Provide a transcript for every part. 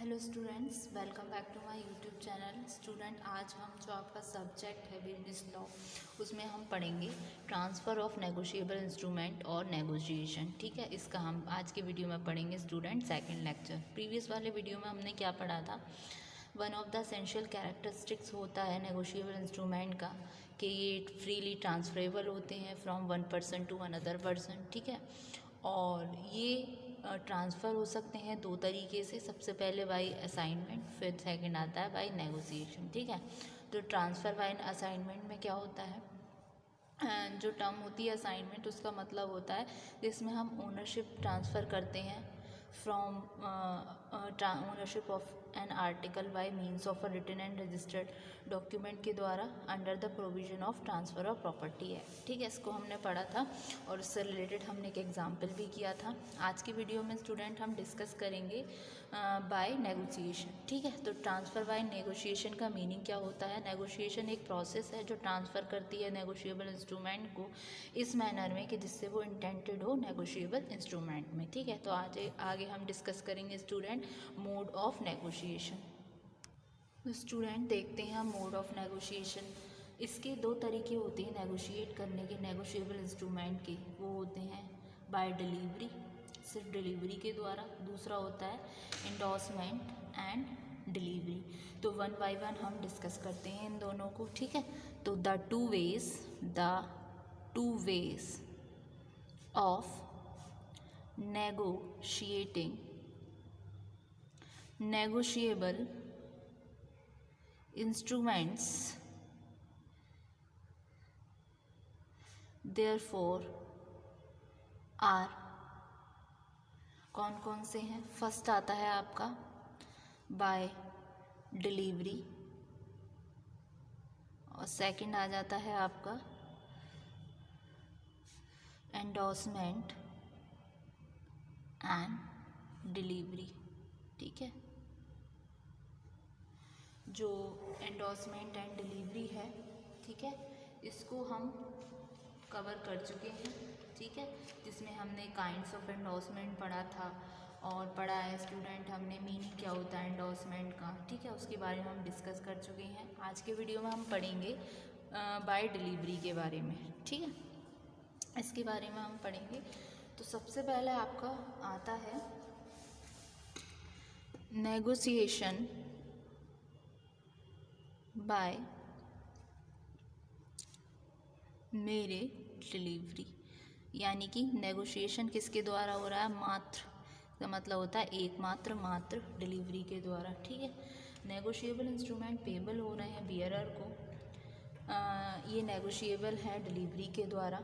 Hello students, welcome back to my YouTube channel. Student, आज हम जो आपका सब्जेक्ट है बिजनेस लॉ, उसमें हम पढ़ेंगे ट्रांसफ़र ऑफ नेगोशिएबल इंस्ट्रूमेंट और नेगोशिएशन। ठीक है, इसका हम आज के वीडियो में पढ़ेंगे स्टूडेंट सेकंड लेक्चर। प्रीवियस वाले वीडियो में हमने क्या पढ़ा था? One of the essential characteristics होता है नेगोशिएबल इंस्ट्रूमेंट का कि ये फ्रीली ट्रांसफरेबल होते हैं from one person to another person. ठीक है, और ये ट्रांसफ़र हो सकते हैं दो तरीके से। सबसे पहले बाय असाइनमेंट, फिर सेकंड आता है बाय नेगोशिएशन। ठीक है, तो ट्रांसफ़र बाय असाइनमेंट में क्या होता है, जो टर्म होती है असाइनमेंट, उसका मतलब होता है जिसमें हम ओनरशिप ट्रांसफ़र करते हैं from ownership of an article by means of a written and registered document के द्वारा under the provision of transfer of property है। ठीक है, इसको हमने पढ़ा था और उससे रिलेटेड हमने एक एग्जाम्पल भी किया था। आज की वीडियो में स्टूडेंट हम डिस्कस करेंगे बाय नेगोशिएशन। ठीक है, तो ट्रांसफ़र बाय नेगोशिएशन का मीनिंग क्या होता है? नेगोशिएशन एक प्रोसेस है जो ट्रांसफ़र करती है नेगोशिएबल इंस्ट्रूमेंट को इस मैनर में कि जिससे वो इंटेंटेड हो नेगोशिएबल इंस्ट्रूमेंट में। ठीक है, तो आज आगे हम डिस्कस करेंगे स्टूडेंट मोड ऑफ नेगोशिएशन। तो स्टूडेंट देखते हैं मोड ऑफ नेगोशिएशन। इसके दो तरीके होते हैं नेगोशिएट करने के नेगोशिएबल इंस्ट्रूमेंट के। वो होते हैं बाय डिलीवरी, सिर्फ डिलीवरी के द्वारा। दूसरा होता है एंडोर्समेंट एंड डिलीवरी। तो वन बाय वन हम डिस्कस करते हैं इन दोनों को। ठीक है, तो the two ways of negotiable instruments therefore are. कौन कौन से हैं? फर्स्ट आता है आपका बाय डिलीवरी, और सेकंड आ जाता है आपका एंडोर्समेंट एंड डिलीवरी। ठीक है, जो एंडोर्समेंट एंड डिलीवरी है, ठीक है, इसको हम कवर कर चुके हैं। ठीक है, जिसमें हमने काइंड्स ऑफ एंडोर्समेंट पढ़ा था और पढ़ा है स्टूडेंट हमने मीनिंग क्या होता है एंडोर्समेंट का। ठीक है, उसके बारे में हम डिस्कस कर चुके हैं। आज के वीडियो में हम पढ़ेंगे बाय डिलीवरी के बारे में। ठीक है, इसके बारे में हम पढ़ेंगे। तो सबसे पहले आपका आता है नेगोशिएशन बाय मेरे डिलीवरी, यानी कि नेगोशिएशन किसके द्वारा हो रहा है? मात्र का मतलब होता है मात्र डिलीवरी के द्वारा। ठीक है, नेगोशिएबल इंस्ट्रूमेंट पेबल हो रहे हैं बियरर को, ये नेगोशिएबल है डिलीवरी के द्वारा।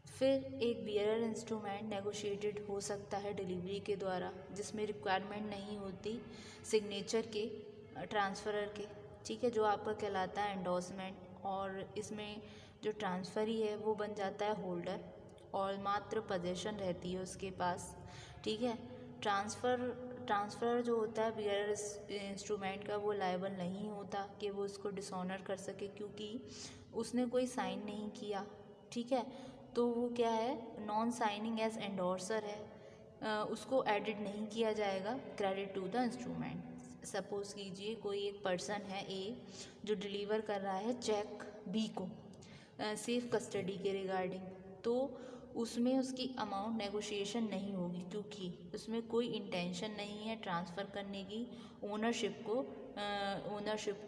फिर एक बियरर इंस्ट्रूमेंट नेगोशिएटेड हो सकता है डिलीवरी के द्वारा, जिसमें रिक्वायरमेंट नहीं होती सिग्नेचर के ट्रांसफरर के। ठीक है, जो आपका कहलाता है एंडोर्समेंट, और इसमें जो ट्रांसफ़री है वो बन जाता है होल्डर और मात्र पोजीशन रहती है उसके पास। ठीक है, ट्रांसफ़र जो होता है बियरर इंस्ट्रूमेंट का, वो लायबल नहीं होता कि वो उसको डिसऑनर कर सके, क्योंकि उसने कोई साइन नहीं किया। ठीक है, तो वो क्या है, नॉन साइनिंग एज एंडोर्सर है, उसको एडिट नहीं किया जाएगा credit to the instrument. Suppose कीजिए कोई एक पर्सन है ए जो डिलीवर कर रहा है चेक बी को सेफ कस्टडी के रिगार्डिंग, तो उसमें उसकी अमाउंट नेगोशिएशन नहीं होगी, क्योंकि उसमें कोई इंटेंशन नहीं है ट्रांसफ़र करने की ओनरशिप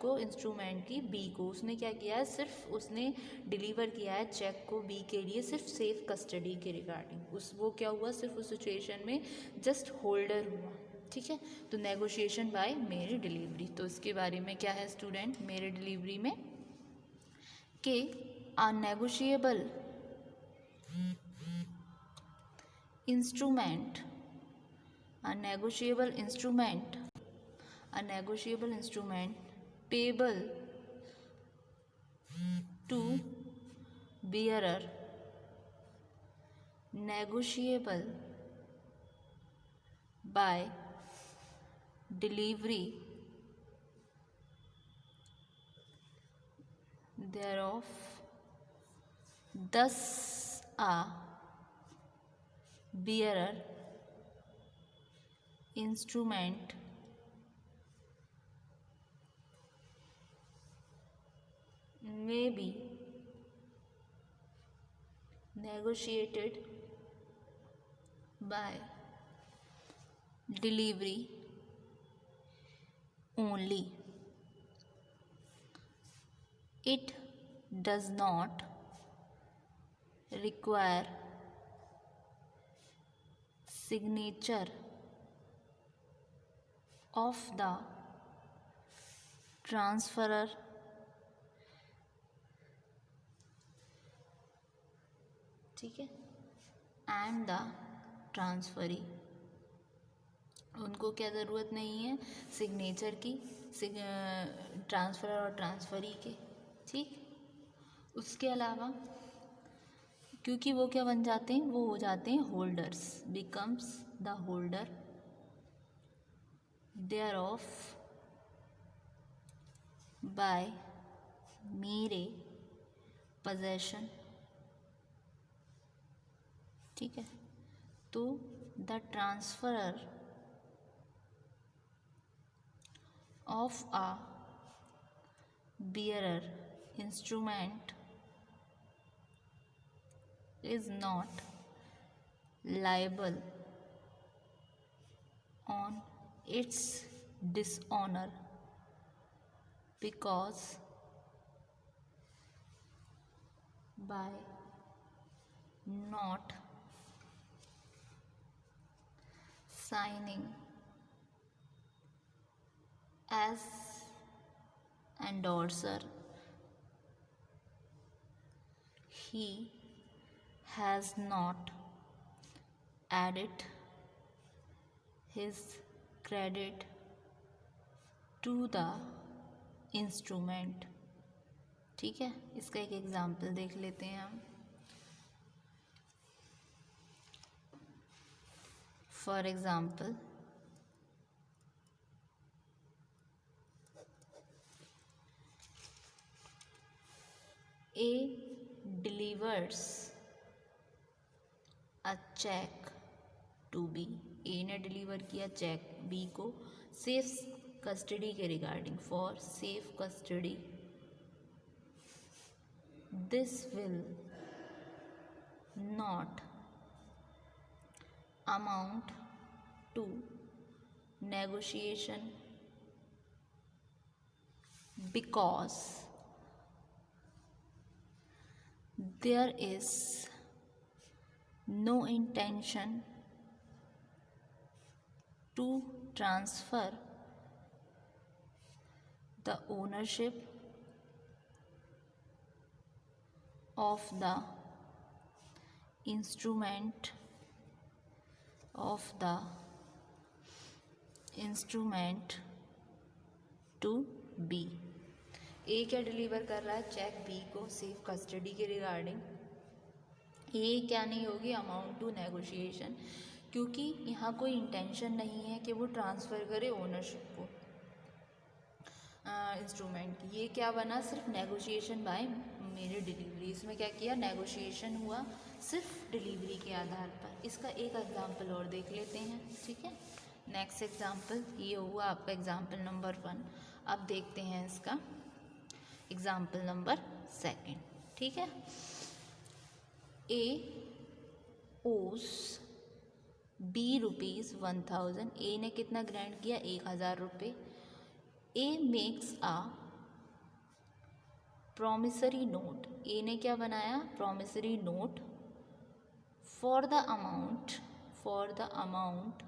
को इंस्ट्रूमेंट की बी को। उसने क्या किया है, सिर्फ उसने डिलीवर किया है चेक को बी के लिए, सिर्फ सेफ कस्टडी के रिगार्डिंग। वो क्या हुआ, सिर्फ उस सिचुएशन में जस्ट होल्डर हुआ। ठीक है, तो नेगोशिएशन बाय मेरे डिलीवरी, तो इसके बारे में क्या है स्टूडेंट मेरे डिलीवरी में कि a negotiable instrument payable to bearer, negotiable by delivery thereof, thus a bearer instrument may be negotiated by delivery only. It does not require signature of the transferor ठीक है एंड द ट्रांसफरी. उनको क्या ज़रूरत नहीं है signature की, transfer और transferee के. ठीक, उसके अलावा क्योंकि वो क्या बन जाते हैं, वो हो जाते हैं holders, becomes the holder thereof by mere possession. ठीक है, तो the transferor of a bearer instrument is not liable on its dishonor because by not signing as endorser he has not added his credit to the instrument. ठीक है, इसका एक example देख लेते हैं हम. For example, A delivers a check to B. A ने deliver किया चेक B को सेफ कस्टडी के regarding, for safe custody. This will not amount to negotiation because there is no intention to transfer the ownership of the instrument to B. ए क्या deliver कर रहा है check B को safe custody के regarding. ए क्या नहीं होगी अमाउंट टू नेगोशिएशन, क्योंकि यहाँ कोई इंटेंशन नहीं है कि वो ट्रांसफ़र करे ओनरशिप को इंस्ट्रूमेंट की. ये क्या बना, सिर्फ नेगोशिएशन बाय मेरे डिलीवरी. इसमें क्या किया, नेगोशिएशन हुआ सिर्फ डिलीवरी के आधार पर. इसका एक एग्जांपल और देख लेते हैं. ठीक है, नेक्स्ट एग्जांपल ये हुआ आपका एग्जांपल नंबर 1. अब देखते हैं इसका एग्जाम्पल नंबर 2. ठीक है, ए ओस बी ₹1000. ए ने कितना ग्रांट किया, 1000 रुपये. A makes a promissory note. A ने क्या बनाया, promissory note for the amount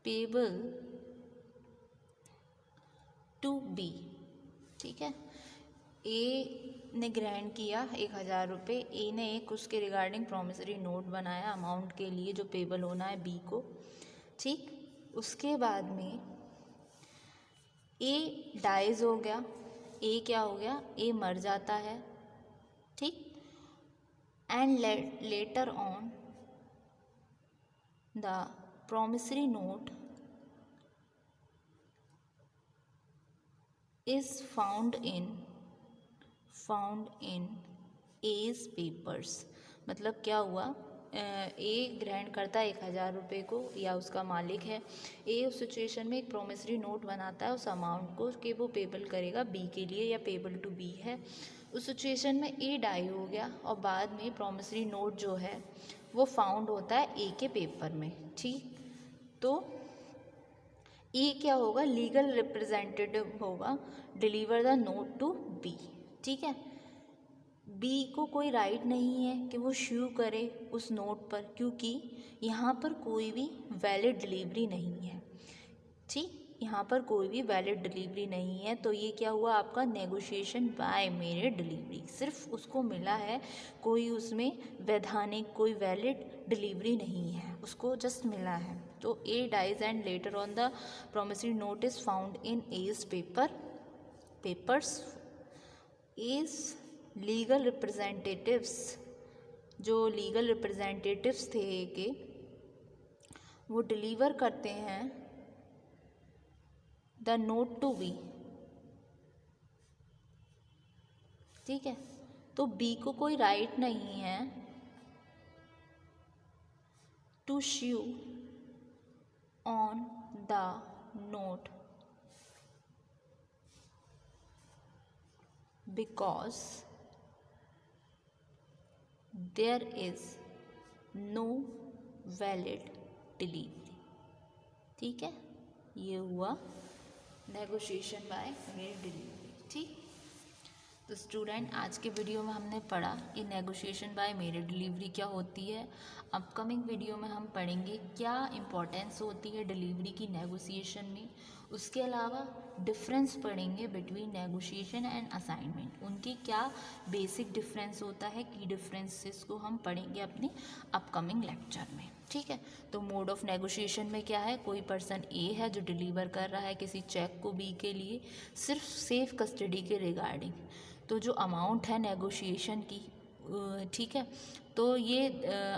payable to B. ठीक है, ए ने ग्रांट किया 1000 रुपये. ए ने एक उसके रिगार्डिंग प्रॉमिसरी नोट बनाया अमाउंट के लिए जो पेबल होना है बी को. ठीक, उसके बाद में ए डाइज हो गया. ए क्या हो गया, ए मर जाता है. ठीक, and later on the promissory note is found in A's papers. मतलब क्या हुआ, ए ग्रहण करता है 1,000 रुपये को या उसका मालिक है। ए उस सिचुएशन में एक प्रोमिसरी नोट बनाता है उस अमाउंट को कि वो पेबल करेगा बी के लिए या पेबल टू बी है। उस सिचुएशन में ए डाई हो गया और बाद में प्रोमिसरी नोट जो है वो फाउंड होता है ए के पेपर में। ठीक, तो ए क्या होगा, लीगल रिप्रेजेंटेटिव होगा, deliver the note to B. ठीक है, बी को कोई राइट नहीं है कि वो श्यू करे उस नोट पर, क्योंकि यहाँ पर कोई भी वैलिड डिलीवरी नहीं है। ठीक, यहाँ पर कोई भी वैलिड डिलीवरी नहीं है, तो ये क्या हुआ आपका नेगोशिएशन बाय मेरे डिलीवरी। सिर्फ उसको मिला है, कोई उसमें वैधानिक कोई वैलिड डिलीवरी नहीं है, उसको जस्ट मिला है। तो A dies and later on the promissory note is found in A's papers. A's legal representatives, जो लीगल रिप्रेजेंटेटिव्स थे ए के, वो डिलीवर करते हैं द नोट टू बी। ठीक है, तो बी को कोई राइट नहीं है to sue on the note because there is no valid delivery. ठीक है, ये हुआ नेगोशिएशन बाय मेरे डिलीवरी। ठीक, तो स्टूडेंट आज के वीडियो में हमने पढ़ा कि नेगोशिएशन बाय मेरे डिलीवरी क्या होती है। अपकमिंग वीडियो में हम पढ़ेंगे क्या इम्पोर्टेंस होती है डिलीवरी की नेगोशिएशन में। उसके अलावा डिफरेंस पढ़ेंगे बिटवीन नेगोशिएशन एंड असाइनमेंट, उनकी क्या बेसिक डिफरेंस होता है, की डिफरेंसेस को हम पढ़ेंगे अपने अपकमिंग लेक्चर में। ठीक है, तो मोड ऑफ नेगोशिएशन में क्या है, कोई पर्सन ए है जो डिलीवर कर रहा है किसी चेक को बी के लिए सिर्फ सेफ कस्टडी के रिगार्डिंग, तो जो अमाउंट है नेगोशिएशन की, ठीक है, तो ये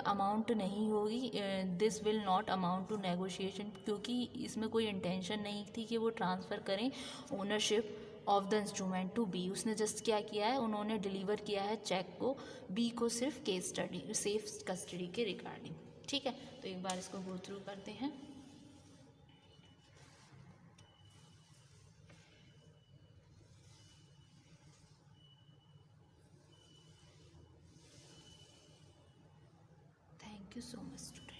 अमाउंट नहीं होगी, this will not amount to negotiation, क्योंकि इसमें कोई इंटेंशन नहीं थी कि वो ट्रांसफ़र करें ownership of the instrument to B. उसने जस्ट क्या किया है, उन्होंने डिलीवर किया है चेक को बी को सिर्फ केस स्टडी सेफ कस्टडी के रिगार्डिंग। ठीक है, तो एक बार इसको गो थ्रू करते हैं। Thank you so much, students.